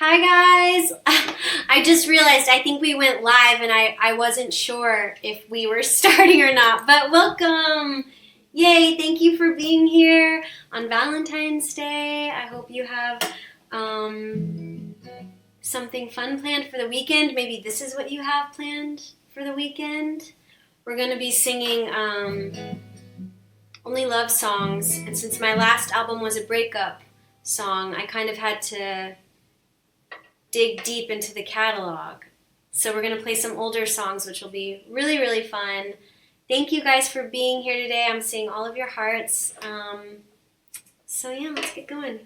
Hi guys! I just realized I think we went live and I wasn't sure if we were starting or not, but welcome! Yay, thank you for being here on Valentine's Day. I hope you have something fun planned for the weekend. Maybe this is what you have planned for the weekend. We're going to be singing only love songs, and since my last album was a breakup song, I kind of had to dig deep into the catalog. So we're going to play some older songs, which will be really, really fun. Thank you guys for being here today. I'm seeing all of your hearts. So yeah, let's get going.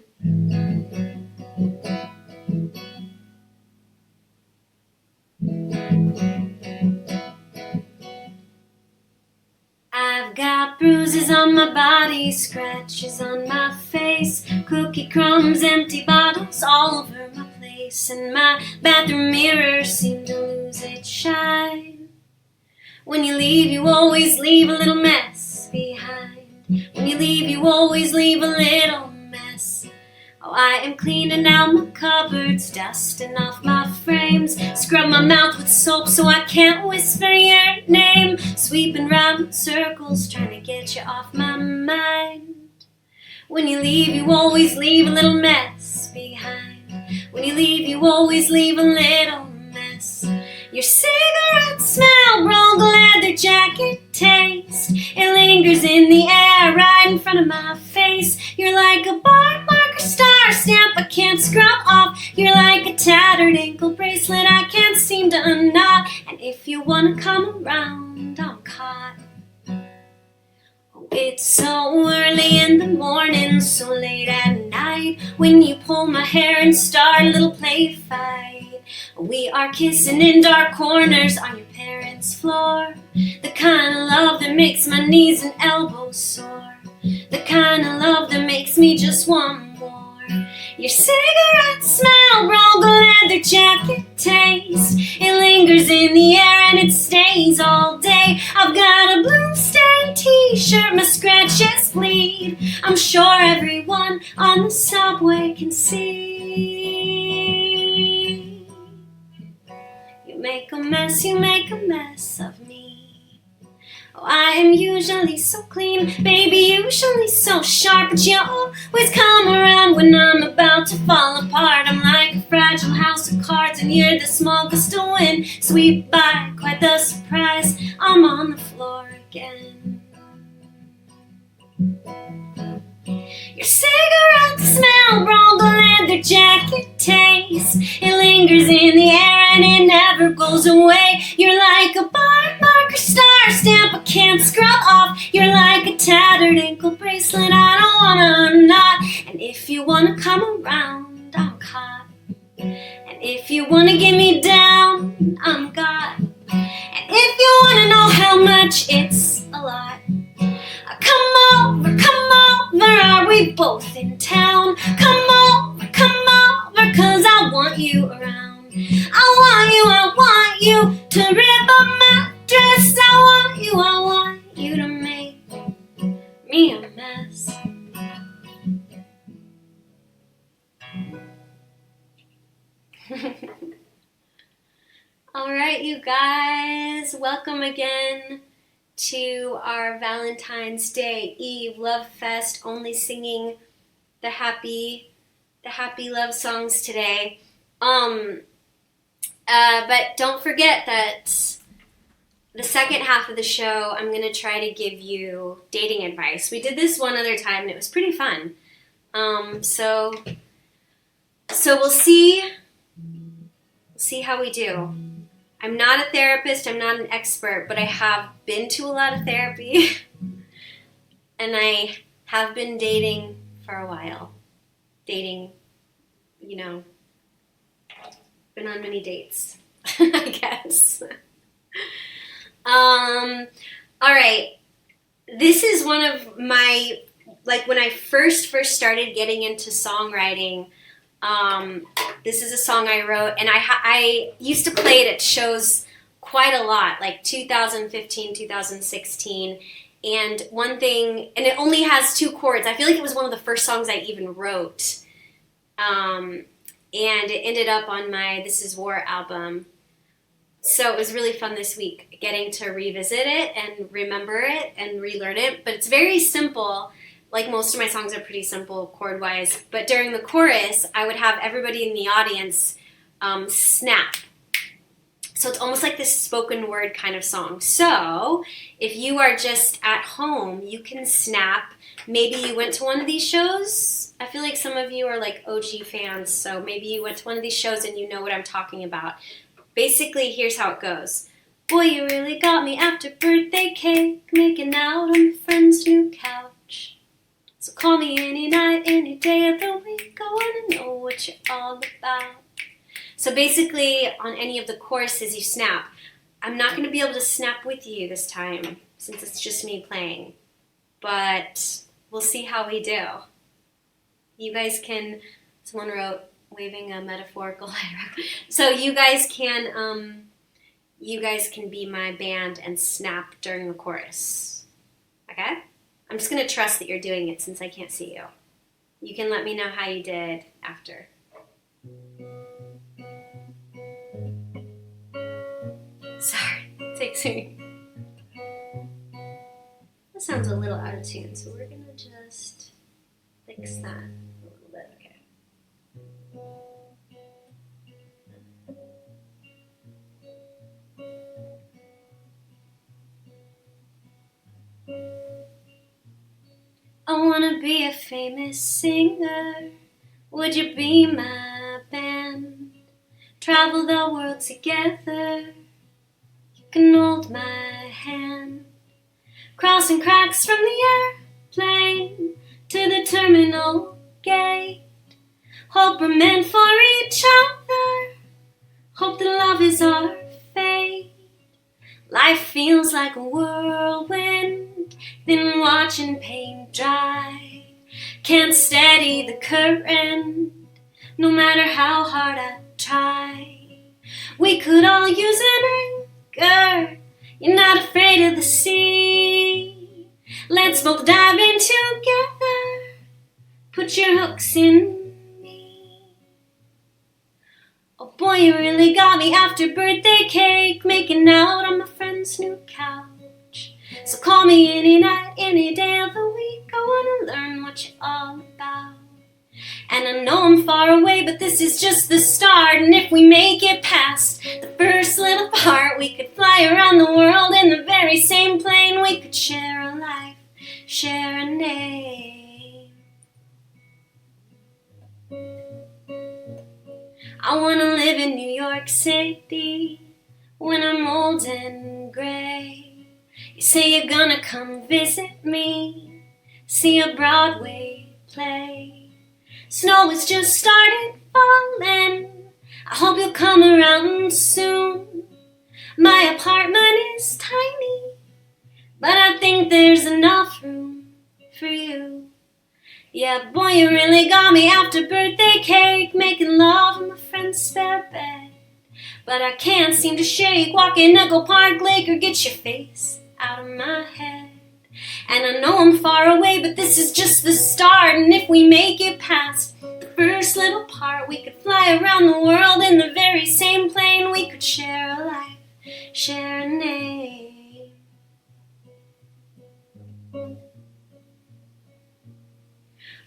I've got bruises on my body, scratches on my face, cookie crumbs, empty bottles all over my place, and my bathroom mirror seemed to lose its shine. When you leave, you always leave a little mess behind. When you leave, you always leave a little mess. Oh, I am cleaning out my cupboards, dusting off my frames, scrub my mouth with soap so I can't whisper your name, sweeping round in circles, trying to get you off my mind. When you leave, you always leave a little mess behind. When you leave, you always leave a little mess. Your cigarette smell, rolled leather jacket taste, it lingers in the air right in front of my face. You're like a bar marker star stamp I can't scrub off. You're like a tattered ankle bracelet I can't seem to unknot. And if you wanna come around, I'm caught. Oh, it's so early in the morning, so late at night, when you pull my hair and start a little play fight. We are kissing in dark corners on your parents' floor, the kind of love that makes my knees and elbows sore, the kind of love that makes me just want more. Your cigarette smell, rolled leather jacket taste, it lingers in the air and it stays all day. I've got a blue stained t-shirt, my scratches bleed, I'm sure everyone on the subway can see. You make a mess of me. Oh, I am usually so clean, baby, usually so sharp, but you always come around when I'm about to fall apart. I'm like a fragile house of cards, and you're the small gust of wind, sweep by, quite the surprise, I'm on the floor again. Your cigarette smell, rolled leather jacket taste, it lingers in the air and it never goes away. You're like a bar marker star stamp I can't scrub off. You're like a tattered ankle bracelet I don't wanna unknot. And if you wanna come around, I'm caught. And if you wanna get me down, I'm got. And if you wanna know how much, it's a lot. Come over, are we both in town? Come over, 'cause I want you around. I want you to rip up my dress. I want you to make me a mess. All right, you guys, welcome again to our Valentine's Day Eve Lovefest, only singing the happy love songs today. But don't forget that the second half of the show, I'm going to try to give you dating advice. We did this one other time and it was pretty fun. So we'll see how we do. I'm not a therapist, I'm not an expert, but I have been to a lot of therapy and I have been dating for a while. Dating, been on many dates, I guess. All right. This is one of my, when I first started getting into songwriting, this is a song I wrote, and I used to play it at shows quite a lot, like 2015, 2016, and one thing, and it only has 2 chords. I feel like it was one of the first songs I even wrote, and it ended up on my This Is War album. So it was really fun this week getting to revisit it and remember it and relearn it. But it's very simple. Like most of my songs are pretty simple chord-wise. But during the chorus, I would have everybody in the audience snap. So it's almost like this spoken word kind of song. So if you are just at home, you can snap. Maybe you went to one of these shows. I feel like some of you are like OG fans. So maybe you went to one of these shows and you know what I'm talking about. Basically, here's how it goes. Boy, you really got me after birthday cake, making out on my friend's new couch. So call me any night, any day of the week. I want to know what you're all about. So basically, on any of the choruses, you snap. I'm not going to be able to snap with you this time, since it's just me playing. But we'll see how we do. You guys can, someone wrote, waving a metaphorical arrow. So you guys can be my band and snap during the chorus. Okay? I'm just going to trust that you're doing it since I can't see you. You can let me know how you did after. Sorry, take 3. That sounds a little out of tune, so we're going to just fix that a little bit. Okay. I wanna be a famous singer. Would you be my band? Travel the world together. You can hold my hand. Crossing cracks from the airplane to the terminal gate. Hope we're meant for each other. Hope that love is our fate. Life feels like a whirlwind, then watching paint dry. Can't steady the current, no matter how hard I try. We could all use an anchor. You're not afraid of the sea. Let's both dive in together. Put your hooks in. Oh boy, you really got me after birthday cake, making out on my friend's new couch. So call me any night, any day of the week. I wanna learn what you're all about. And I know I'm far away, but this is just the start. And if we make it past the first little part, we could fly around the world in the very same plane. We could share a life, share a name. I wanna live in New York City when I'm old and gray. You say you're gonna come visit me, see a Broadway play. Snow has just started falling, I hope you'll come around soon. My apartment is tiny, but I think there's enough room for you. Yeah, boy, you really got me after birthday cake, making love in my friend's spare bed. But I can't seem to shake walking Echo Park Lake or get your face out of my head. And I know I'm far away, but this is just the start. And if we make it past the first little part, we could fly around the world in the very same plane. We could share a life, share a name.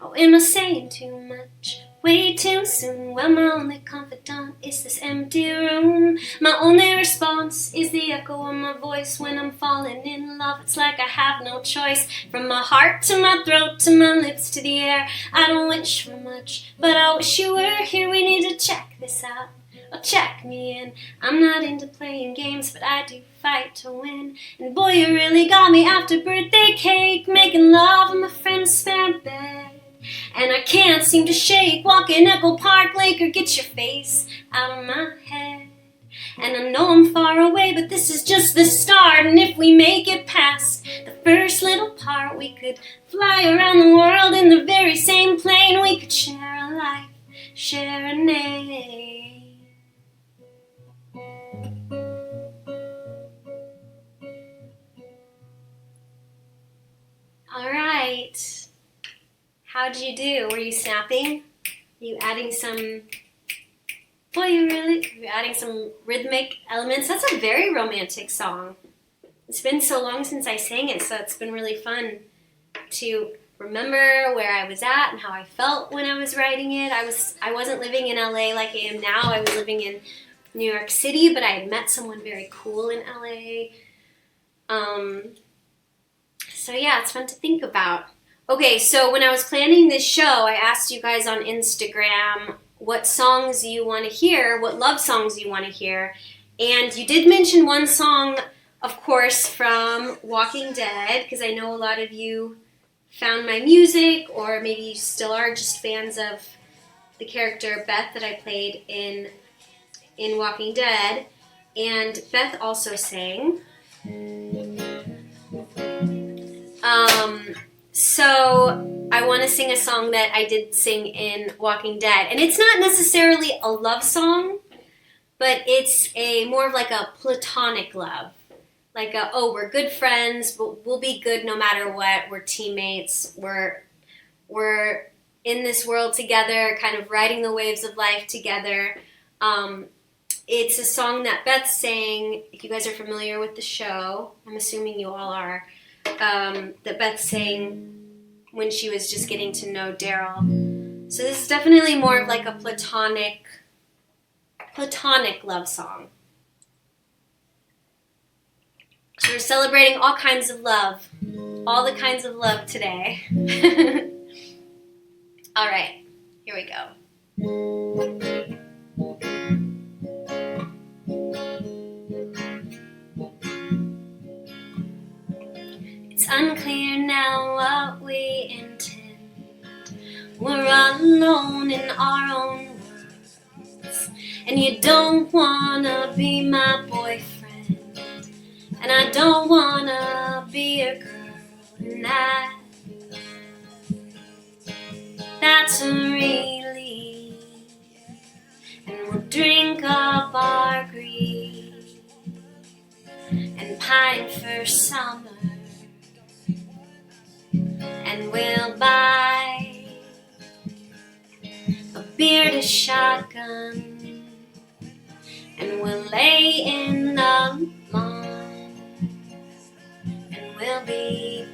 Oh, am I saying too much? Way too soon. Well, my only confidant is this empty room. My only response is the echo of my voice when I'm falling in love. It's like I have no choice. From my heart to my throat to my lips to the air. I don't wish for much, but I wish you were here. We need to check this out. Oh, check me in. I'm not into playing games, but I do fight to win. And boy, you really got me after birthday cake, making love in my friend's spare bed. And I can't seem to shake walking Echo Park Lake or get your face out of my head. And I know I'm far away, but this is just the start. And if we make it past the first little part, we could fly around the world in the very same plane. We could share a life, share a name. All right. How'd you do? Were you snapping? Are you adding some you're adding some rhythmic elements. That's a very romantic song. It's been so long since I sang it, so it's been really fun to remember where I was at and how I felt when I was writing it. I wasn't living in LA like I am now. I was living in New York City, but I had met someone very cool in LA. So yeah, it's fun to think about. Okay, so when I was planning this show, I asked you guys on Instagram what songs you want to hear, what love songs you want to hear. And you did mention one song, of course, from Walking Dead, because I know a lot of you found my music, or maybe you still are just fans of the character Beth that I played in Walking Dead. And Beth also sang. So I want to sing a song that I did sing in Walking Dead. And it's not necessarily a love song, but it's more of like a platonic love. Like we're good friends, but we'll be good no matter what. We're teammates. We're in this world together, kind of riding the waves of life together. It's a song that Beth sang. If you guys are familiar with the show, I'm assuming you all are, that Beth sang when she was just getting to know Daryl. So this is definitely more of like a platonic love song. So we're celebrating all kinds of love. All the kinds of love today. All right, here we go. It's unclear now what we intend. We're alone in our own worlds. And you don't wanna be my boyfriend. And I don't wanna be a girl. And that's a relief. And we'll drink up our grief and pine for summer. And we'll buy a bearded shotgun. And we'll lay in the lawn. And we'll be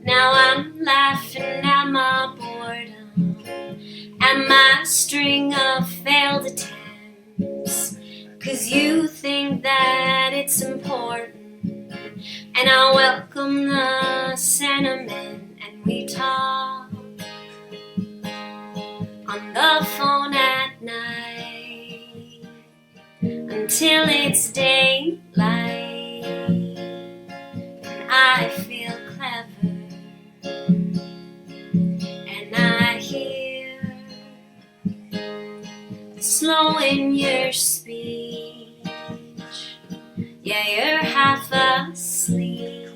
now I'm laughing at my boredom and my string of failed attempts. 'Cause you think that it's important, and I welcome the sentiment. And we talk on the phone at night until it's daylight, and I feel clever. And I hear the slow in your speech. Yeah, you're half asleep.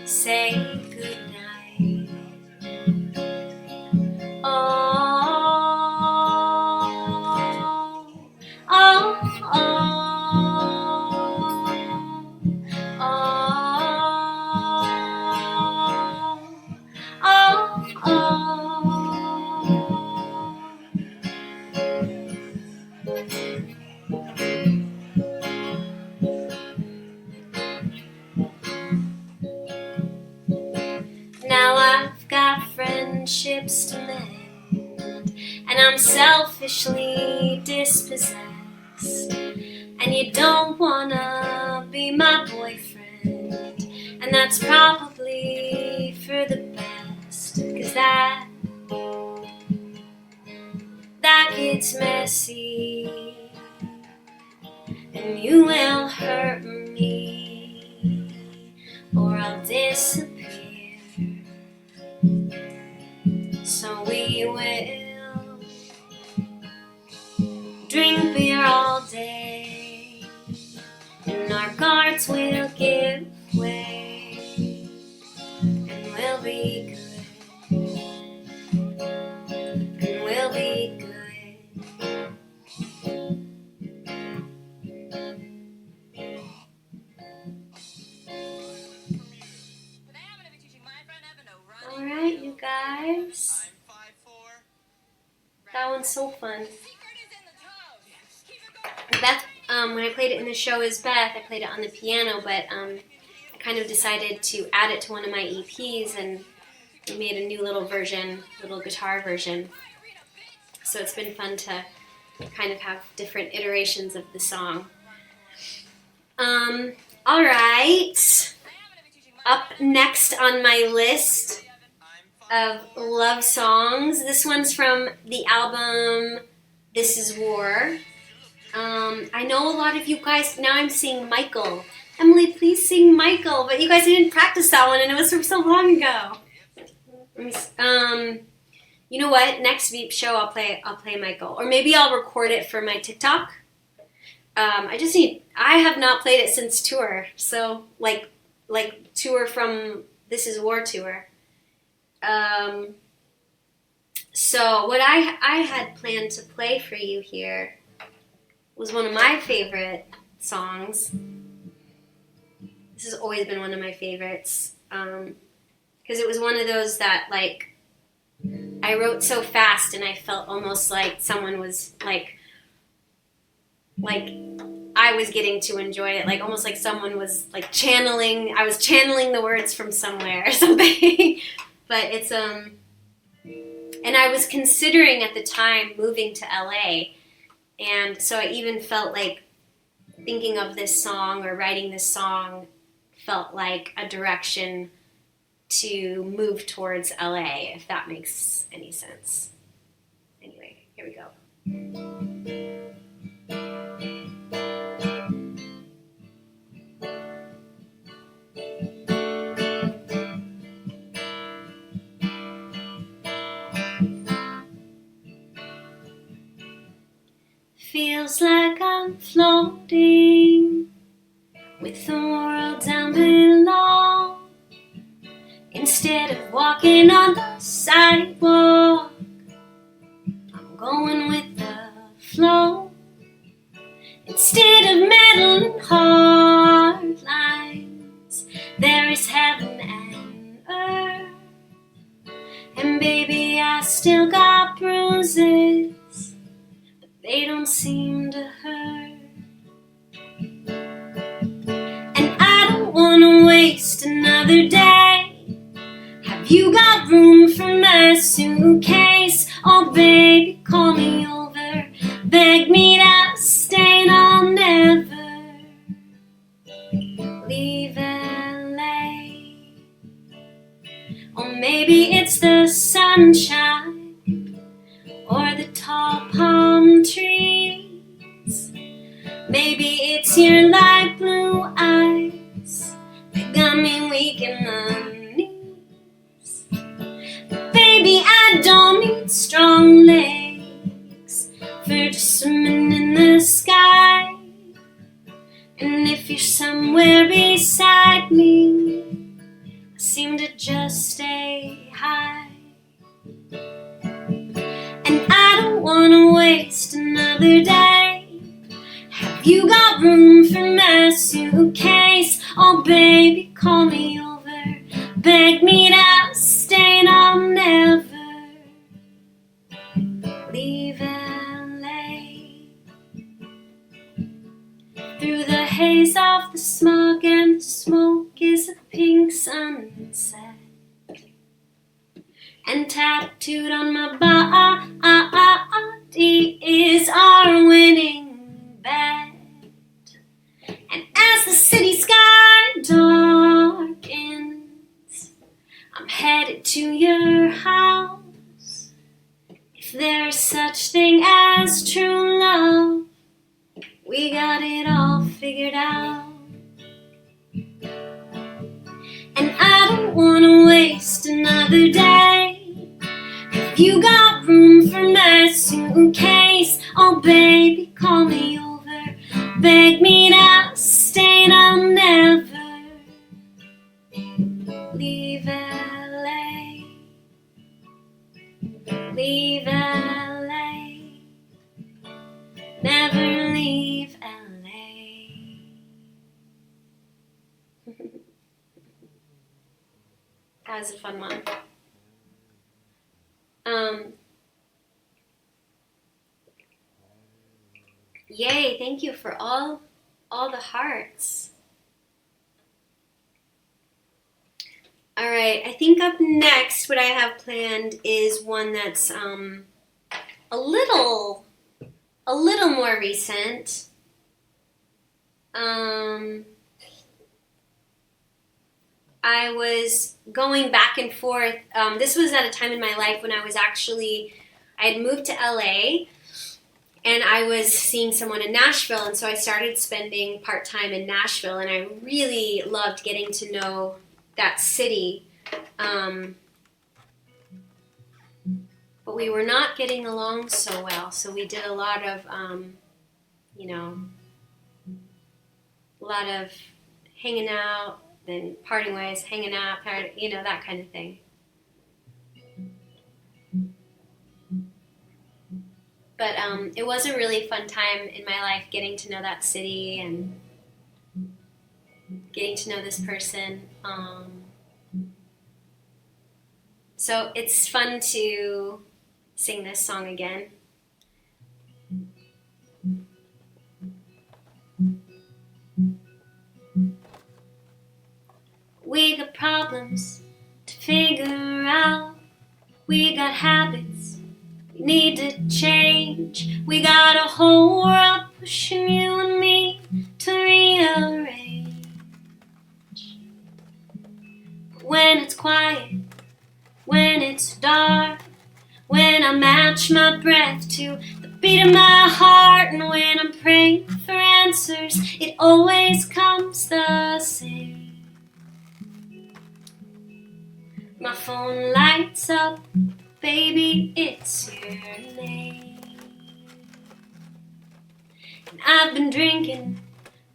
Say goodnight. Oh, oh, now I've got friendships to mend, and I'm selfishly dispossessed. And you don't wanna be my boyfriend, and that's probably for the best. 'Cause that gets messy, and you will hurt me, or I'll disappear. So we will drink beer all day, and our guards will give way, and we'll be good, and we'll be good. was so fun. Beth, when I played it in the show as Beth, I played it on the piano, but I kind of decided to add it to one of my EPs, and we made a new little version, little guitar version. So it's been fun to kind of have different iterations of the song. All right. Up next on my list of love songs, this one's from the album This Is War. I know a lot of you guys, now I'm seeing Michael. Emily, please sing Michael, but you guys didn't practice that one and it was from so long ago. You know what? Next VEEP show I'll play Michael. Or maybe I'll record it for my TikTok. I have not played it since tour. So like tour from This Is War tour. So what I had planned to play for you here was one of my favorite songs. This has always been one of my favorites. Because it was one of those that, like, I wrote so fast and I felt almost like someone was, like I was getting to enjoy it. Like, almost like someone was, like, I was channeling the words from somewhere or something. But it's, and I was considering at the time moving to LA. And so I even felt like thinking of this song or writing this song felt like a direction to move towards LA, if that makes any sense. Anyway, here we go. Feels like I'm floating with the world down below. Instead of walking on the sidewalk, I'm going with the flow. Instead of metal and hard lines, there is heaven and earth. And baby, I still got bruises, but they don't seem to hurt. And I don't want to waste another day. Have you got room for my suitcase? Oh baby, call me over, beg me to stay and I'll never leave L.A. Or maybe it's the sunshine or the tall palm trees. Maybe it's your light blue eyes that got me weak in the knees. Baby, I don't need strong legs for just swimming in the sky. And if you're somewhere beside me, I seem to just stay high. And I don't want to waste another day. Have you got room for my suitcase? Oh baby, call me over, beg me to stay and I'll never leave L.A. Through the haze of the smog and the smoke is a pink sunset. And tattooed on my body is our winning bet. And as the city sky darkens, I'm headed to your house. If there's such thing as true love, we got it all figured out. And I don't want to waste another day. Have you got room for my suitcase? Oh baby, call me over, beg me to stay and I'll never leave L.A. Leave L.A. Never leave L.A. That was a fun one. Yay, thank you for all the hearts. All right, I think up next what I have planned is one that's a little more recent. I was going back and forth. This was at a time in my life when I had moved to LA, and I was seeing someone in Nashville, and so I started spending part-time in Nashville, and I really loved getting to know that city. But we were not getting along so well, so we did a lot of, hanging out, then parting ways, hanging out, that kind of thing. But it was a really fun time in my life getting to know that city and getting to know this person. So it's fun to sing this song again. We got problems to figure out. We got habits we need to change. We got a whole world pushing you and me to rearrange. But when it's quiet, when it's dark, when I match my breath to the beat of my heart, and when I'm praying for answers, it always comes the same. My phone lights up, baby, it's your name. And I've been drinking,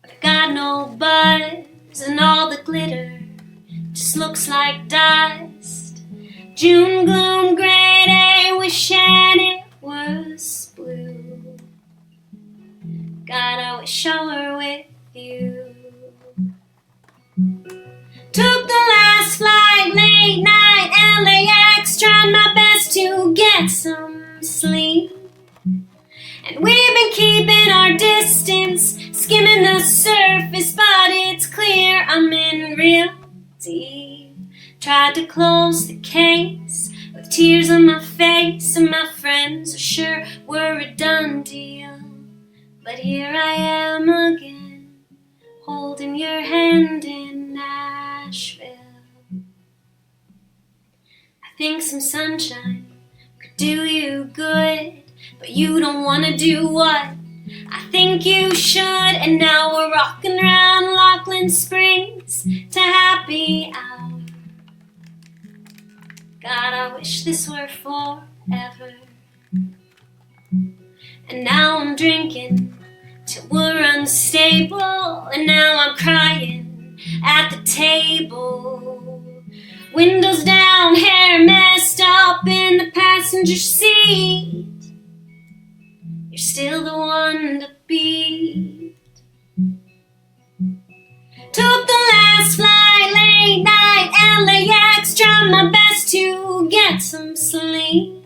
but I got no buzz, and all the glitter just looks like dust. June gloom, grade A, wishing it was blue. God, I wish I were with you. Took the last flight, late night, LAX, tried my best to get some sleep. And we've been keeping our distance, skimming the surface, but it's clear I'm in real deep. Tried to close the case with tears on my face, and my friends are sure we're a done deal. But here I am again, holding your hand in Nashville. I think some sunshine could do you good, but you don't want to do what I think you should. And now we're rocking around Laughlin Springs to happy hour. God, I wish this were forever. And now I'm drinking till we're unstable, and now I'm crying at the table. Windows down, hair messed up in the passenger seat. You're still the one to beat. Took the last flight, late night, LAX, tried my best to get some sleep.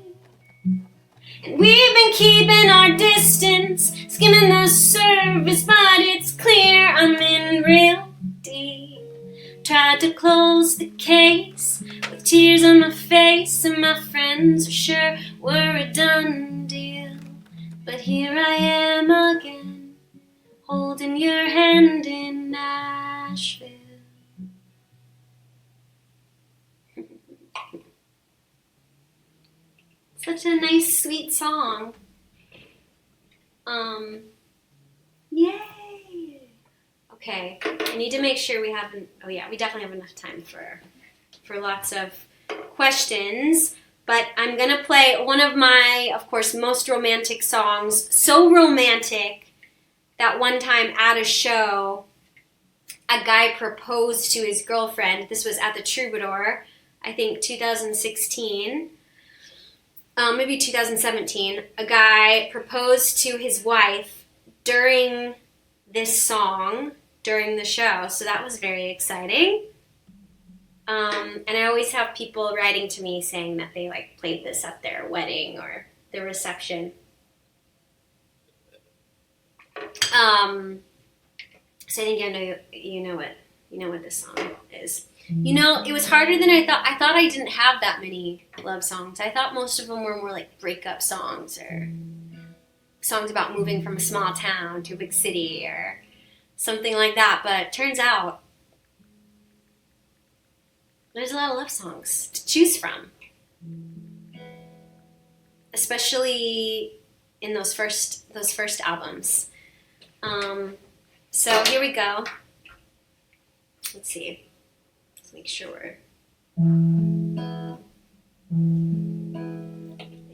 And we've been keeping our distance, skimming the surface, but it's clear I'm in real deep. Tried to close the case with tears on my face, and my friends are sure we're a done deal. But here I am again, holding your hand in Nashville. Such a nice, sweet song. Yay! Okay, I need to make sure we we definitely have enough time for lots of questions. But I'm gonna play one of my, of course, most romantic songs. So romantic that one time at a show, a guy proposed to his girlfriend. This was at the Troubadour, I think 2016. Maybe 2017, a guy proposed to his wife during this song, during the show. So that was very exciting. And I always have people writing to me saying that they played this at their wedding or their reception. So I think you know what this song is. You know, it was harder than I thought. I thought I didn't have that many love songs. I thought most of them were more like breakup songs or songs about moving from a small town to a big city or something like that. But turns out there's a lot of love songs to choose from, especially in those first albums. So here we go. Let's see. Let's make sure I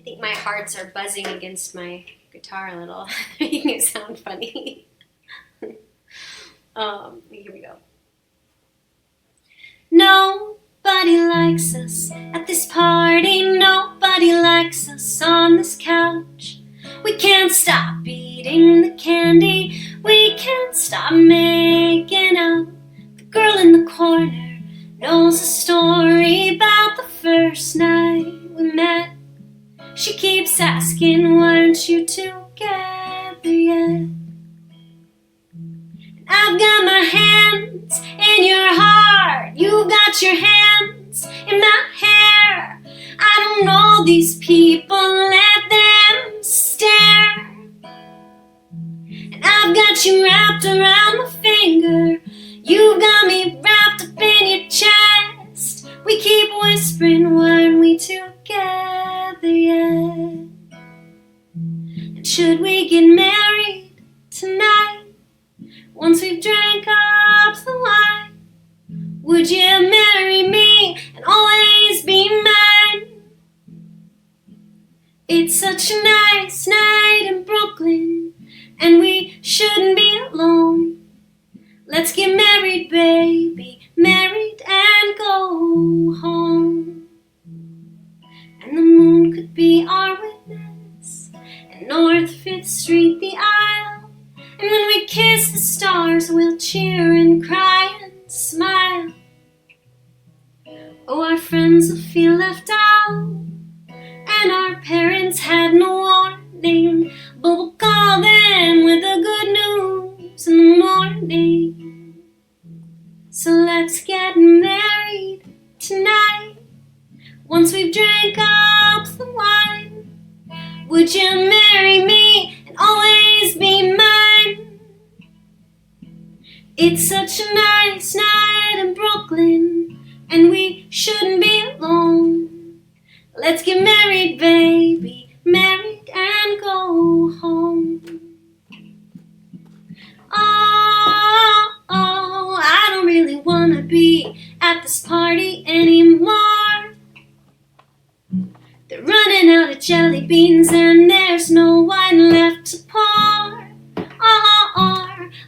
think my hearts are buzzing against my guitar a little, making it sound funny. Here we go. Nobody likes us at this party. Nobody likes us on this couch. We can't stop eating the candy. We can't stop making out. The girl in the corner knows a story about the first night we met. She keeps asking, why aren't you together yet? I've got my hands in your heart. You've got your hands in my hair. I don't know these people, let them stare. And I've got you wrapped around my finger. You've got me wrapped up in your chest. We keep whispering, why aren't we together yet? And should we get married tonight? Once we've drank up the wine, would you marry me and always be mine? It's such a nice night in Brooklyn, and we shouldn't be alone. Let's get married, baby, married and go home. And the moon could be our witness, and North 5th Street the aisle. And when we kiss the stars, we'll cheer and cry and smile. Oh, our friends will feel left out, and our parents had no warning, but we'll call them with the good news in the morning. So let's get married tonight. Once we've drank up the wine, would you marry me and always be mine? It's such a nice night in Brooklyn, and we shouldn't be alone. Let's get married, baby, married and go home. Oh, I don't really want to be at this party anymore. They're running out of jelly beans and there's no wine left to pour.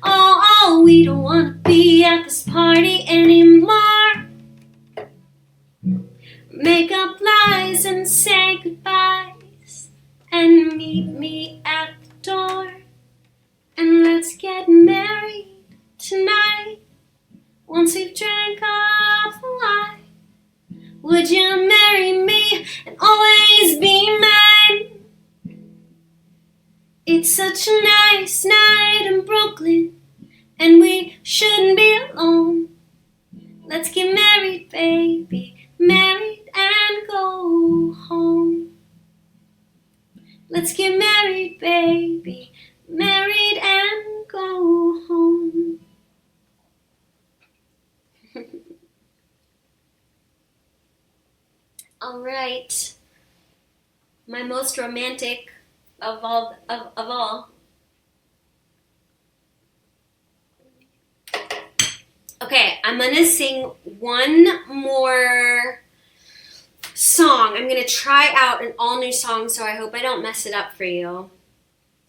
Oh, we don't want to be at this party anymore. Make up lies and say goodbyes and meet me at the door. And let's get married tonight. Once we've drank up the wine, would you marry me and always be mine? It's such a nice night in Brooklyn, and we shouldn't be alone. Let's get married, baby, married and go home. Let's get married, baby, married and go home. All right, my most romantic of all. Okay, I'm gonna sing one more song. I'm gonna try out an all new song, so I hope I don't mess it up for you.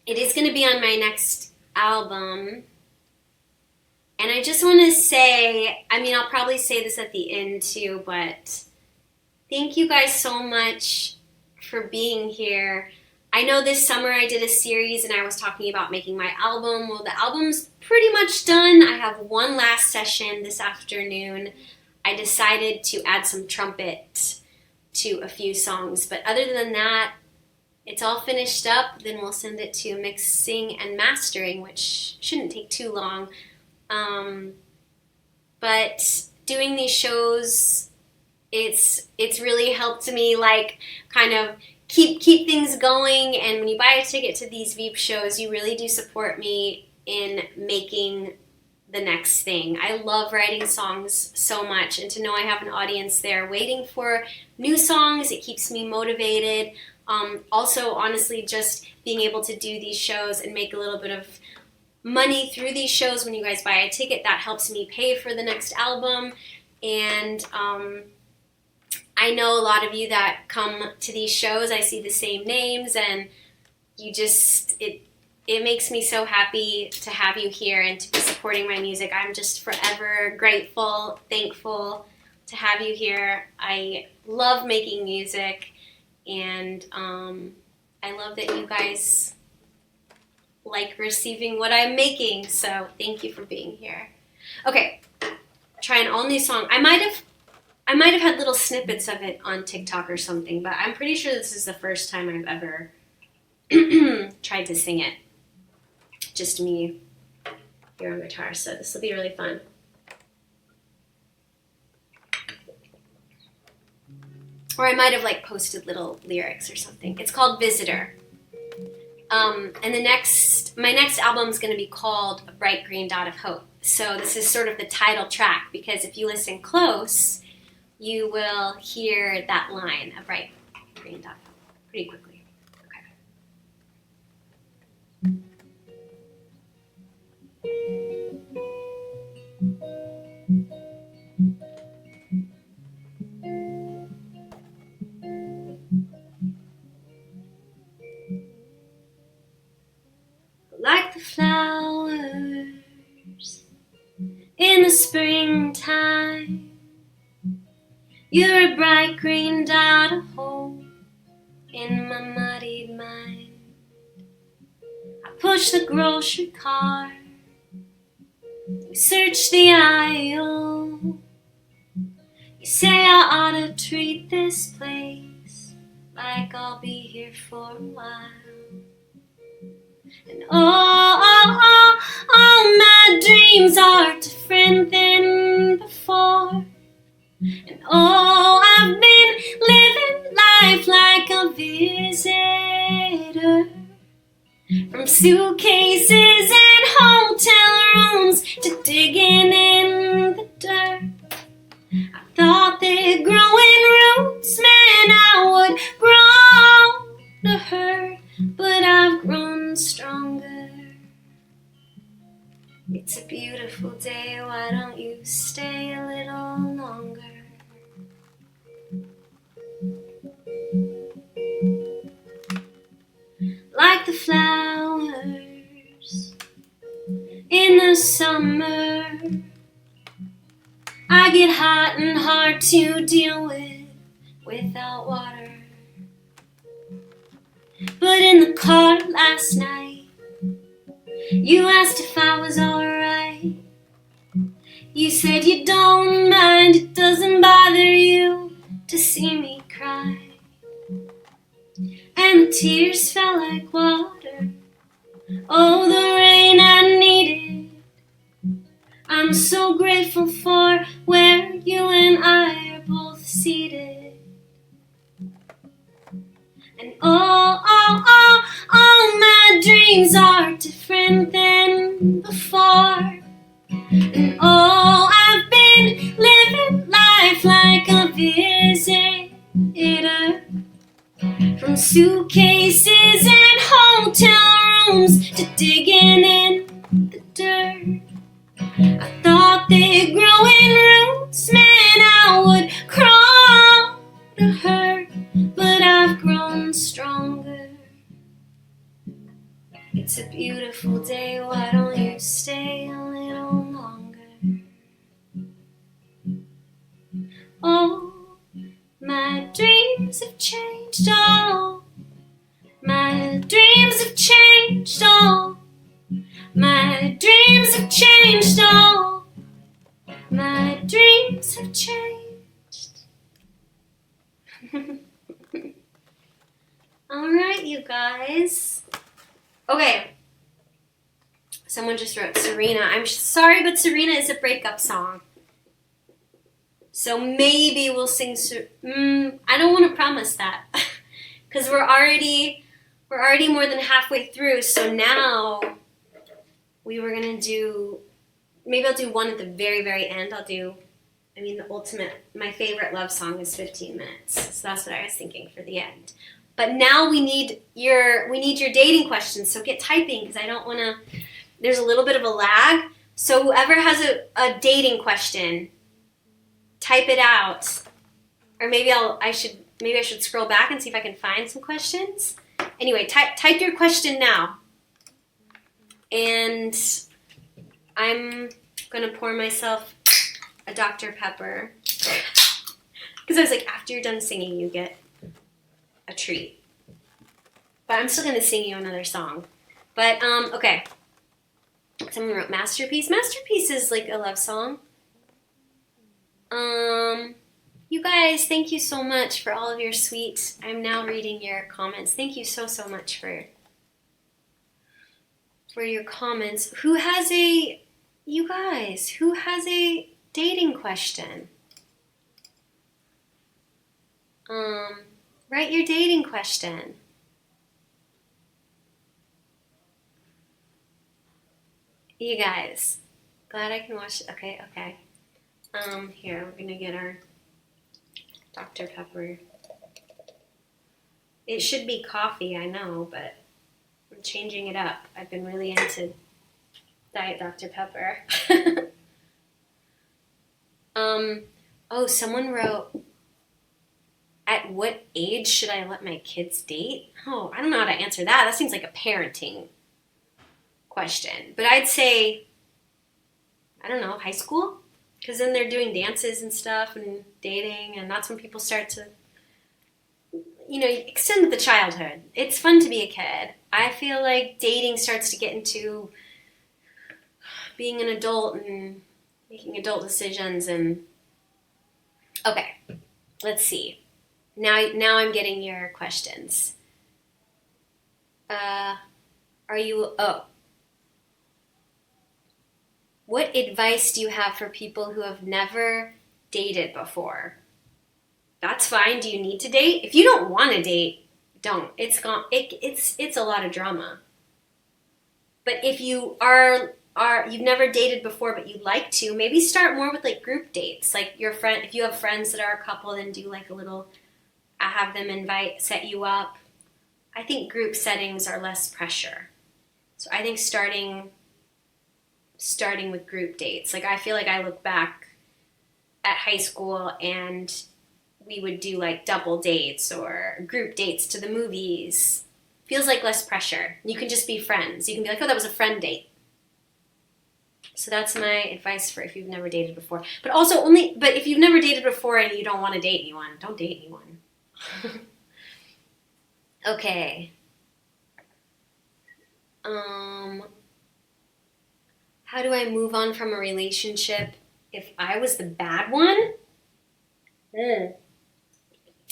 It is gonna be on my next album. And I just want to say, I'll probably say this at the end too, but thank you guys so much for being here. I know this summer I did a series and I was talking about making my album. Well, the album's pretty much done. I have one last session this afternoon. I decided to add some trumpet to a few songs, but other than that, it's all finished up, then we'll send it to mixing and mastering, which shouldn't take too long. But doing these shows, it's really helped me like kind of keep things going. And when you buy a ticket to these VEEP shows, you really do support me in making the next thing. I love writing songs so much, and to know I have an audience there waiting for new songs, it keeps me motivated. Also, honestly, just being able to do these shows and make a little bit of money through these shows when you guys buy a ticket, that helps me pay for the next album. And I know a lot of you that come to these shows, I see the same names, and you just, it makes me so happy to have you here and to be supporting my music. I'm just forever grateful, thankful to have you here. I love making music, and I love that you guys like receiving what I'm making, so thank you for being here. Okay, try an all new song. I might have had little snippets of it on TikTok or something, but I'm pretty sure this is the first time I've ever tried to sing it. Just me here on guitar, so this will be really fun. Or I might have like posted little lyrics or something. It's called Visitor. And my next album is going to be called A Bright Green Dot of Hope. So this is sort of the title track, because if you listen close, you will hear that line, A Bright Green Dot of Hope, pretty quickly. Like the flowers in the springtime, you're a bright green dot of hope in my muddied mind. I push the grocery cart, we search the aisle. You say I ought to treat this place like I'll be here for a while. And oh, my dreams are different than before. And oh, I've been living life like a visitor. From suitcases and hotel rooms to digging in the dirt. I thought that growing roots meant I would grow to hurt, but I've grown stronger. It's a beautiful day, why don't you stay a little longer? Like the flowers in the summer, I get hot and hard to deal with without water. But in the car last night, you asked if I was alright. You said you don't mind, it doesn't bother you to see me cry. And the tears fell like water, oh, the rain I needed. I'm so grateful for where you and I are both seated. And oh, my dreams are different than before. And oh, I've been living life like a visitor. From suitcases and hotel rooms to digging in the dirt. I thought that growing roots meant I would crawl to hurt, but I've grown stronger. It's a beautiful day, why don't you stay a little longer? Oh, my dreams have changed, oh, my dreams have changed, oh, my dreams have changed, oh, my dreams have changed. All right, you guys. Okay. Someone just wrote Serena. I'm sorry, but Serena is a breakup song. So maybe we'll sing. I don't want to promise that, because we're already more than halfway through. So now we were gonna do. Maybe I'll do one at the very, very end. My favorite love song is 15 minutes. So that's what I was thinking for the end. But now we need your dating questions. So get typing, because I don't want to. There's a little bit of a lag. So whoever has a dating question, type it out. Or maybe I should scroll back and see if I can find some questions. Anyway, type your question now. And I'm going to pour myself a Dr. Pepper. Because I was like, after you're done singing, you get a treat. But I'm still going to sing you another song. But, okay. Someone wrote Masterpiece. Masterpiece is like a love song. You guys, thank you so much for all of your sweet... I'm now reading your comments. Thank you so much for your comments. Who has a dating question? Write your dating question. You guys, glad I can watch it. Okay. Here, we're gonna get our Dr. Pepper. It should be coffee, I know, but I'm changing it up. I've been really into Diet Dr. Pepper. Someone wrote, at what age should I let my kids date? Oh, I don't know how to answer that. That seems like a parenting question. But I'd say, I don't know, high school? Because then they're doing dances and stuff and dating, and that's when people start to, extend the childhood. It's fun to be a kid. I feel like dating starts to get into being an adult and making adult decisions and... Okay, let's see. Now I'm getting your questions. What advice do you have for people who have never dated before? That's fine. Do you need to date? If you don't want to date, don't. It's a lot of drama. But if you you've never dated before but you'd like to, maybe start more with like group dates. Like if you have friends that are a couple, then do like a little, have them set you up. I think group settings are less pressure. So I think starting with group dates. Like I feel like I look back at high school and we would do like double dates or group dates to the movies. Feels like less pressure. You can just be friends. You can be like, oh, that was a friend date. So that's my advice for if you've never dated before. But if you've never dated before and you don't want to date anyone, don't date anyone. Okay. How do I move on from a relationship if I was the bad one?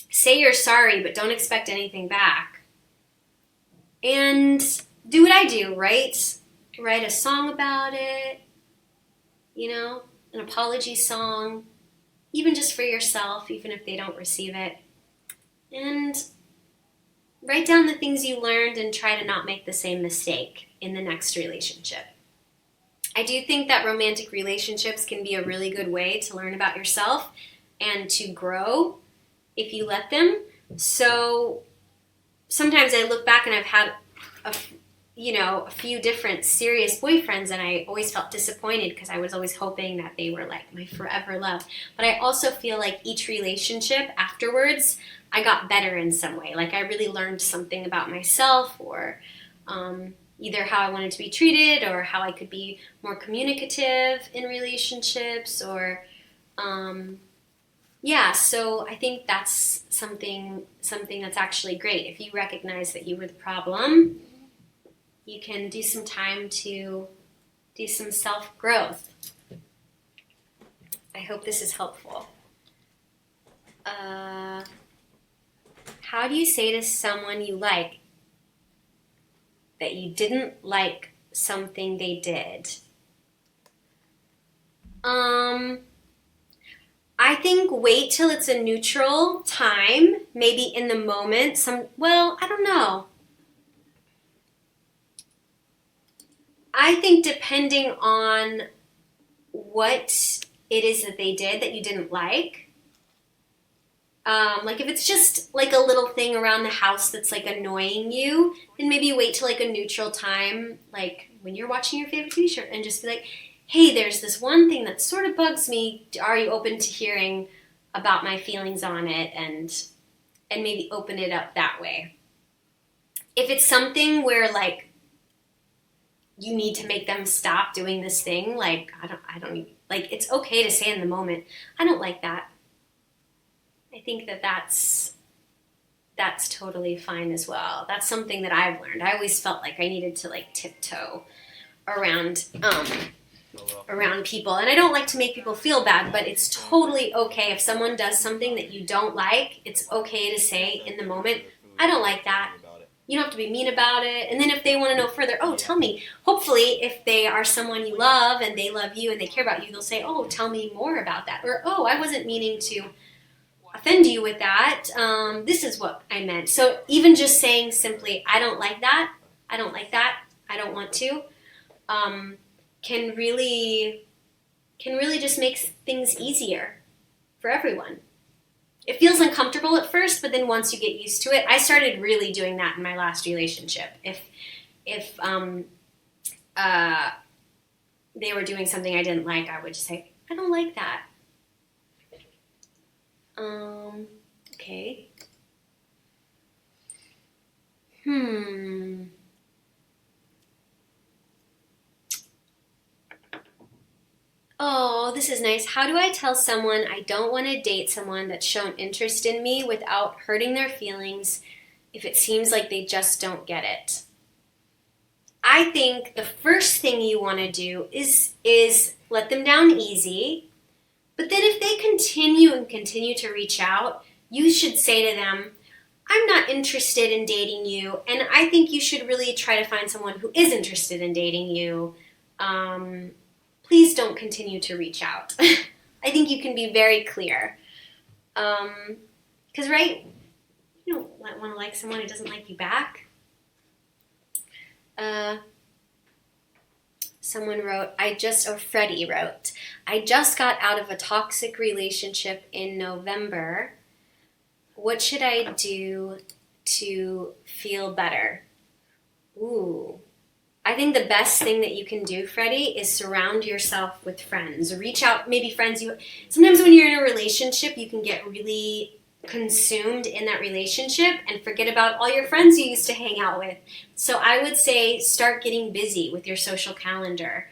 Say you're sorry, but don't expect anything back. And do what I do, write a song about it, an apology song, even just for yourself, even if they don't receive it. And write down the things you learned and try to not make the same mistake in the next relationship. I do think that romantic relationships can be a really good way to learn about yourself and to grow if you let them. So sometimes I look back and I've had a few different serious boyfriends, and I always felt disappointed because I was always hoping that they were like my forever love. But I also feel like each relationship afterwards, I got better in some way. Like I really learned something about myself, or either how I wanted to be treated, or how I could be more communicative in relationships, or so I think that's something that's actually great. If you recognize that you were the problem, you can do some time to do some self-growth. I hope this is helpful. How do you say to someone you like, that you didn't like something they did. I think wait till it's a neutral time, maybe in the moment. I don't know. I think depending on what it is that they did that you didn't like, like if it's just like a little thing around the house that's like annoying you, then maybe wait till like a neutral time, like when you're watching your favorite TV show, and just be like, hey, there's this one thing that sort of bugs me. Are you open to hearing about my feelings on it? And maybe open it up that way. If it's something where like you need to make them stop doing this thing, like I don't like, it's okay to say in the moment, I don't like that. I think that's totally fine as well. That's something that I've learned. I always felt like I needed to like tiptoe around people, and I don't like to make people feel bad, but it's totally okay if someone does something that you don't like. It's okay to say in the moment, I don't like that. You don't have to be mean about it. And then if they want to know further, oh, tell me. Hopefully, if they are someone you love and they love you and they care about you, they'll say, oh, tell me more about that. Or, oh, I wasn't meaning to offend you with that. This is what I meant. So even just saying simply, I don't like that, I don't like that, I don't want to, can really just make things easier for everyone. It feels uncomfortable at first, but then once you get used to it, I started really doing that in my last relationship. If they were doing something I didn't like, I would just say, I don't like that. Okay. Oh, this is nice. How do I tell someone I don't want to date someone that's shown interest in me without hurting their feelings if it seems like they just don't get it? I think the first thing you want to do is let them down easy. But then if they continue to reach out, you should say to them, I'm not interested in dating you, and I think you should really try to find someone who is interested in dating you. Please don't continue to reach out. I think you can be very clear. Because, right, you don't want to like someone who doesn't like you back. Someone wrote, Freddie wrote, I just got out of a toxic relationship in November. What should I do to feel better? Ooh. I think the best thing that you can do, Freddie, is surround yourself with friends. Reach out, maybe friends sometimes when you're in a relationship, you can get really consumed in that relationship and forget about all your friends you used to hang out with. So I would say start getting busy with your social calendar.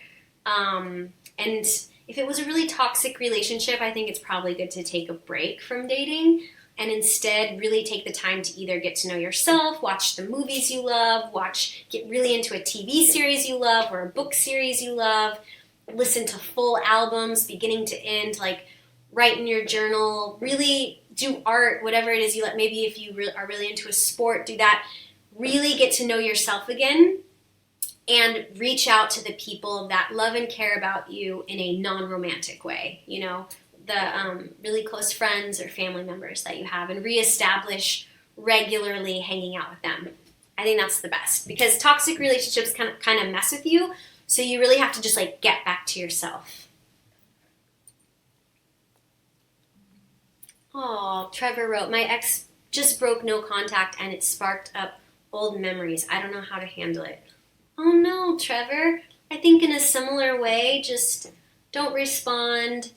And if it was a really toxic relationship, I think it's probably good to take a break from dating and instead really take the time to either get to know yourself, watch the movies you love, get really into a TV series you love or a book series you love, listen to full albums beginning to end, like write in your journal, really do art, whatever it is you like. Maybe if you are really into a sport, do that. Really get to know yourself again and reach out to the people that love and care about you in a non-romantic way, you know, the really close friends or family members that you have, and reestablish regularly hanging out with them. I think that's the best, because toxic relationships kind of mess with you, so you really have to just like get back to yourself. Oh, Trevor wrote, my ex just broke no contact and it sparked up old memories. I don't know how to handle it. Oh no, Trevor. I think in a similar way, just don't respond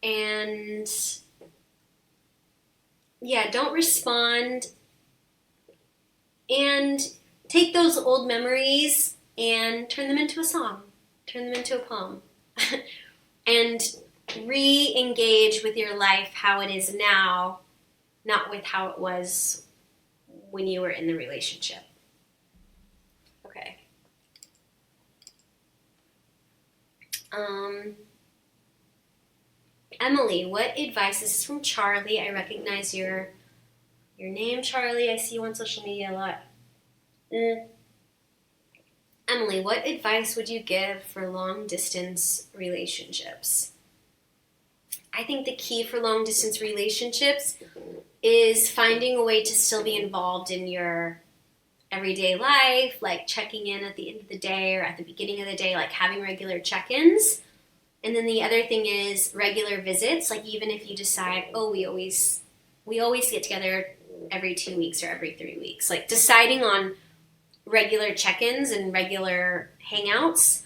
and don't respond and take those old memories and turn them into a song, turn them into a poem, and re-engage with your life how it is now, not with how it was when you were in the relationship. Okay. Emily, what advice? This is from Charlie. I recognize your name, Charlie. I see you on social media a lot. Emily, what advice would you give for long distance relationships? I think the key for long distance relationships is finding a way to still be involved in your everyday life, like checking in at the end of the day or at the beginning of the day, like having regular check-ins. And then the other thing is regular visits, like even if you decide, oh, we always get together every 2 weeks or every 3 weeks, like deciding on regular check-ins and regular hangouts.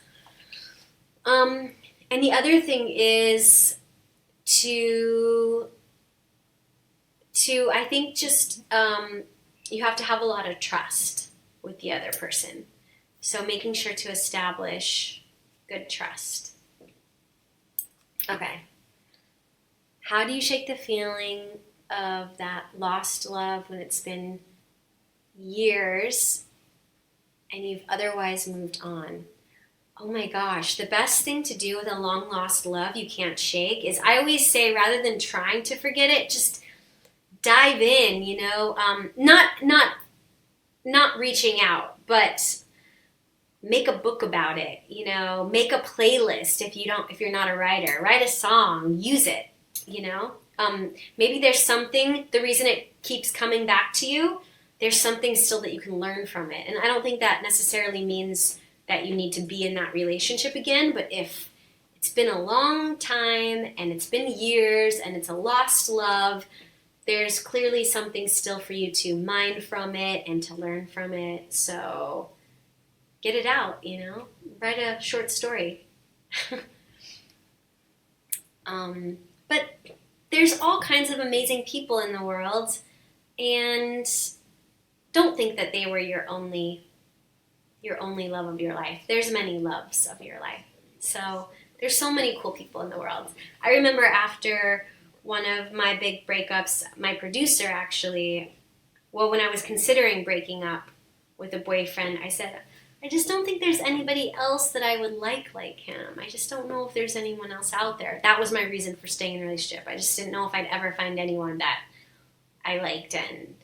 And the other thing is to I think just you have to have a lot of trust with the other person. So making sure to establish good trust. Okay. How do you shake the feeling of that lost love when it's been years and you've otherwise moved on? Oh my gosh, the best thing to do with a long lost love you can't shake is, I always say, rather than trying to forget it, just dive in, you know, not reaching out, but make a book about it, you know, make a playlist if you're not a writer, write a song, use it, you know. Maybe there's something, the reason it keeps coming back to you, there's something still that you can learn from it. And I don't think that necessarily means that you need to be in that relationship again, but if it's been a long time and it's been years and it's a lost love, there's clearly something still for you to mine from it and to learn from it. So get it out, you know, write a short story. But there's all kinds of amazing people in the world, and don't think that they were your only love of your life. There's many loves of your life. So there's so many cool people in the world. I remember after one of my big breakups, my producer actually, well, when I was considering breaking up with a boyfriend, I said, I just don't think there's anybody else that I would like him. I just don't know if there's anyone else out there. That was my reason for staying in a relationship. I just didn't know if I'd ever find anyone that I liked. And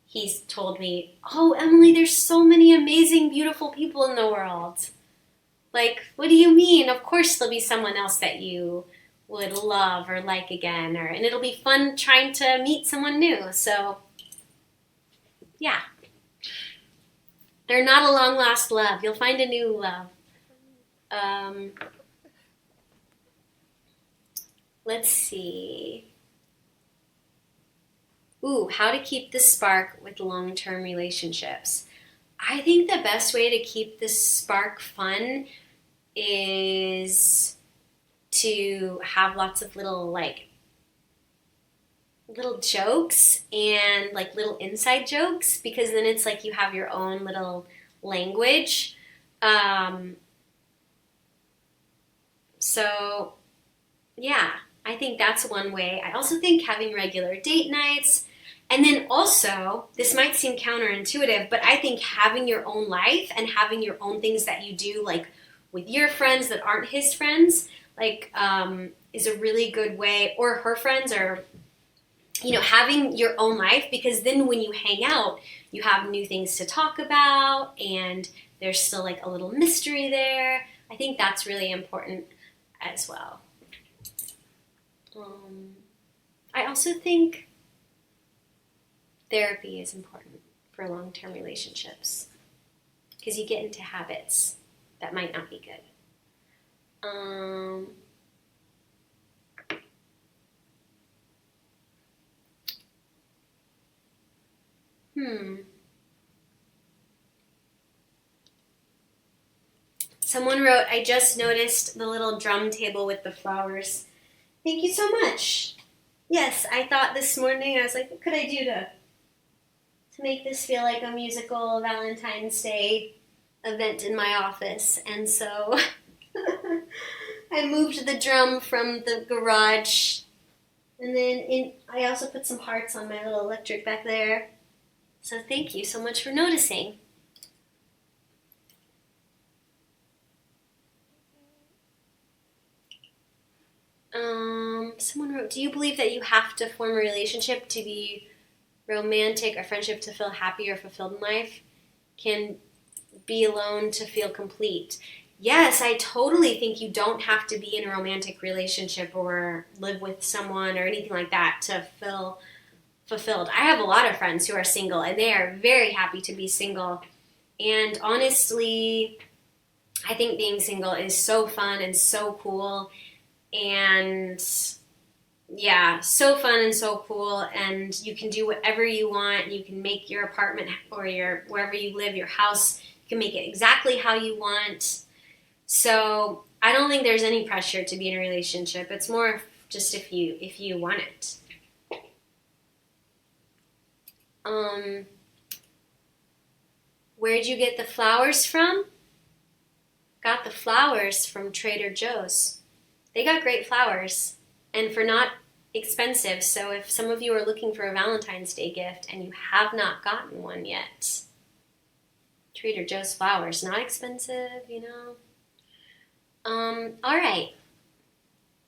he's told me, oh, Emily, there's so many amazing, beautiful people in the world. Like, what do you mean? Of course there'll be someone else that you would love or like again, and it'll be fun trying to meet someone new. So, yeah. They're not a long-lost love. You'll find a new love. Let's see. Ooh, how to keep the spark with long-term relationships. I think the best way to keep the spark fun is to have lots of little jokes and like little inside jokes, because then it's like you have your own little language. So yeah, I think that's one way. I also think having regular date nights, and then also, this might seem counterintuitive, but I think having your own life and having your own things that you do, like with your friends that aren't his friends, like is a really good way, or her friends, or, you know, having your own life, because then when you hang out, you have new things to talk about and there's still like a little mystery there. I think that's really important as well. I also think therapy is important for long-term relationships, because you get into habits that might not be good. Someone wrote, I just noticed the little drum table with the flowers. Thank you so much. Yes, I thought this morning, I was like, what could I do to make this feel like a musical Valentine's Day event in my office? And so I moved the drum from the garage, and then I also put some hearts on my little electric back there. So thank you so much for noticing. Someone wrote, do you believe that you have to form a relationship to be romantic or friendship to feel happy or fulfilled in life? Can be alone to feel complete. Yes, I totally think you don't have to be in a romantic relationship or live with someone or anything like that to feel fulfilled. I have a lot of friends who are single and they are very happy to be single. And honestly, I think being single is so fun and so cool. And yeah, so fun and so cool. And you can do whatever you want. You can make your apartment or your wherever you live, your house, you can make it exactly how you want. So I don't think there's any pressure to be in a relationship. It's more just if you want it. Where'd you get the flowers from? Got the flowers from Trader Joe's. They got great flowers and for not expensive. So if some of you are looking for a Valentine's Day gift and you have not gotten one yet, Trader Joe's flowers, not expensive, you know. All right.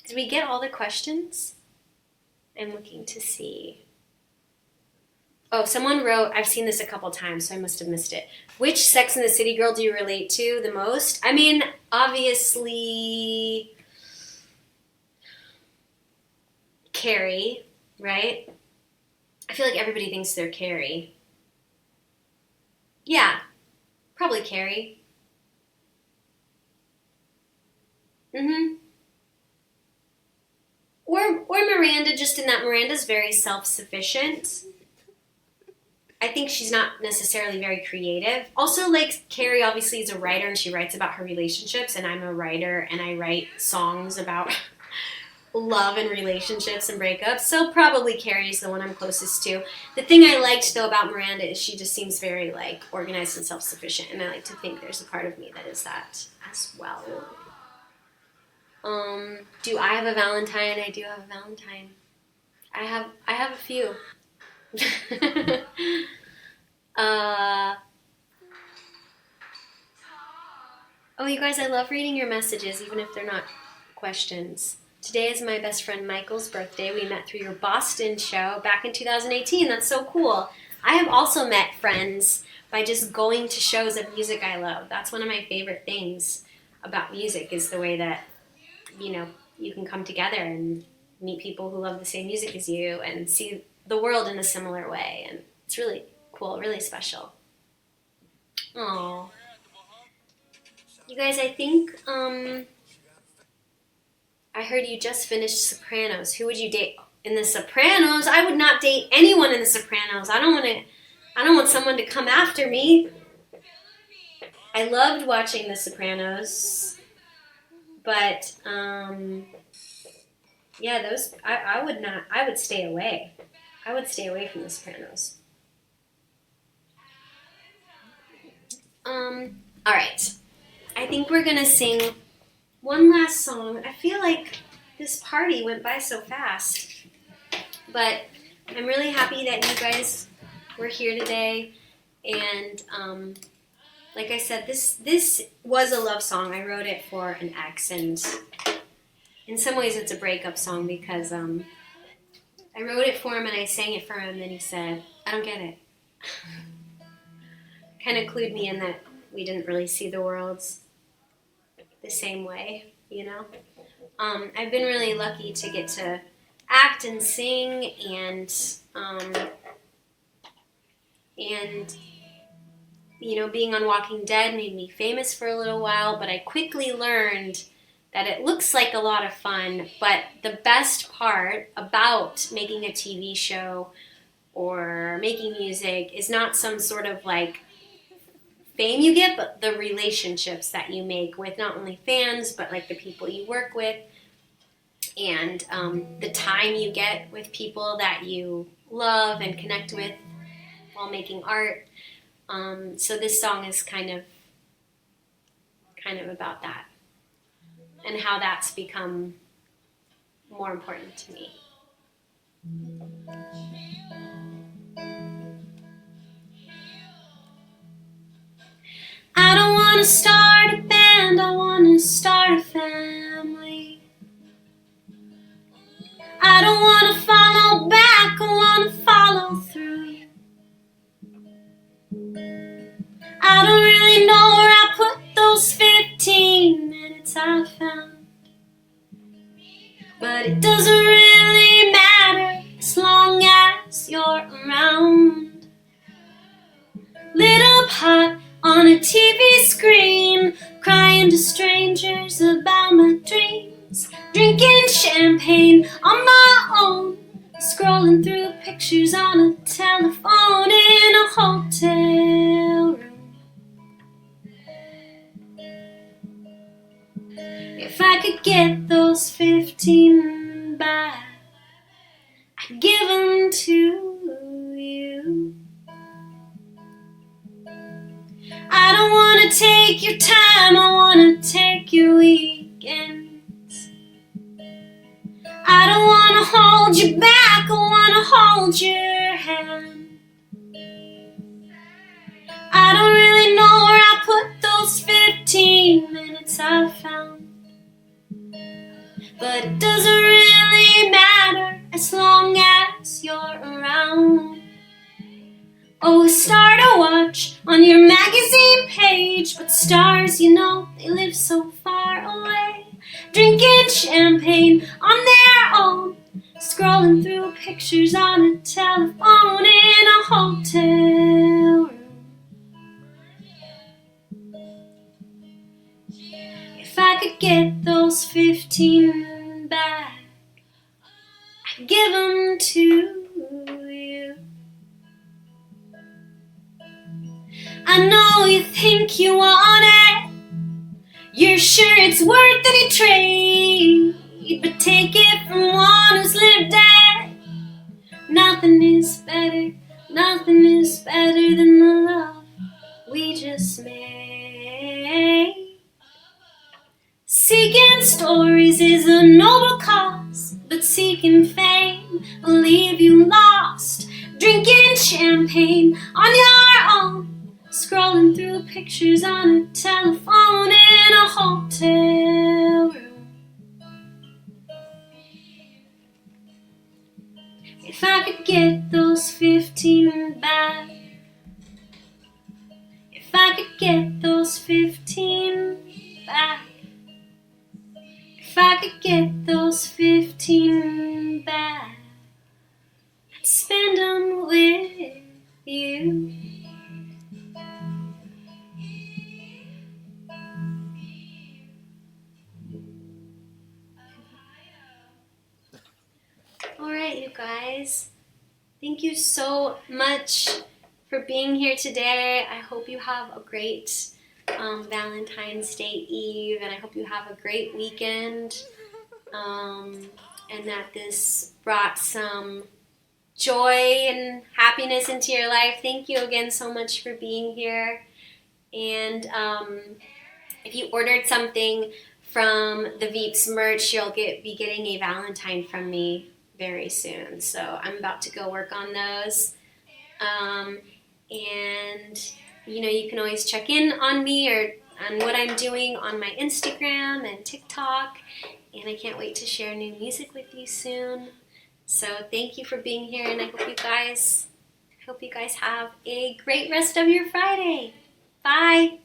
Did we get all the questions? I'm looking to see. Oh, someone wrote, I've seen this a couple times, so I must have missed it. Which Sex and the City girl do you relate to the most? I mean, obviously, Carrie, right? I feel like everybody thinks they're Carrie. Yeah, probably Carrie. Or Miranda, just in that Miranda's very self-sufficient. I think she's not necessarily very creative. Also, like, Carrie obviously is a writer and she writes about her relationships, and I'm a writer and I write songs about love and relationships and breakups, so probably Carrie's the one I'm closest to. The thing I liked, though, about Miranda is she just seems very, like, organized and self-sufficient, and I like to think there's a part of me that is that as well. Do I have a Valentine? I do have a Valentine. I have a few. Oh, you guys, I love reading your messages, even if they're not questions. Today is my best friend Michael's birthday. We met through your Boston show back in 2018. That's so cool. I have also met friends by just going to shows of music I love. That's one of my favorite things about music, is the way that, you know, you can come together and meet people who love the same music as you and see the world in a similar way. And it's really cool, really special. Oh, you guys, I think I heard you just finished Sopranos. Who would you date in The Sopranos? I would not date anyone in The Sopranos. I don't want someone to come after me. I loved watching The Sopranos, but yeah, those I would not. I would stay away. I would stay away from The Sopranos. All right. I think we're gonna sing one last song. I feel like this party went by so fast, but I'm really happy that you guys were here today. And like I said, this was a love song. I wrote it for an ex, and in some ways it's a breakup song because I wrote it for him and I sang it for him, and he said, "I don't get it." Kind of clued me in that we didn't really see the worlds the same way, you know? I've been really lucky to get to act and sing, and you know, being on Walking Dead made me famous for a little while, but I quickly learned that it looks like a lot of fun, but the best part about making a TV show or making music is not some sort of like fame you get, but the relationships that you make with not only fans, but like the people you work with, and the time you get with people that you love and connect with while making art. So this song is kind of about that, and how that's become more important to me. I don't want to start a band, I want to start a family. I don't want to follow back, I want to follow through. I don't really know but it doesn't really matter as long as you're around. Lit up hot on a TV screen, crying to strangers about my dreams, drinking champagne on my own, scrolling through pictures on a telephone in a hotel room. If I could get those 15 back, I'd give them to you. I don't want to take your time, I want to take your weekends. I don't want to hold you back, I want to hold your hand. I don't really know where I put those 15 minutes I found, but it doesn't really matter as long as you're around. Oh, a star to watch on your magazine page, but stars, you know, they live so far away, drinking champagne on their own, scrolling through pictures on a telephone in a hotel room. If I could get those 15 back, I'd give them to you. I know you think you want it, you're sure it's worth any trade, but take it from one who's lived it. Nothing is better than the love we just made. Seeking stories is a noble cause, but seeking fame will leave you lost, drinking champagne on your own, scrolling through pictures on a telephone in a hotel room. If I could get those 15 back, if I could get those 15 back, if I could get those 15 back, I'd spend them with you. Alright, you guys, thank you so much for being here today. I hope you have a great Valentine's Day Eve, and I hope you have a great weekend, and that this brought some joy and happiness into your life. Thank you again so much for being here. And if you ordered something from the VEEPs merch, you'll be getting a Valentine from me very soon. So I'm about to go work on those. And you know, you can always check in on me or on what I'm doing on my Instagram and TikTok. And I can't wait to share new music with you soon. So thank you for being here, and I hope you guys have a great rest of your Friday. Bye.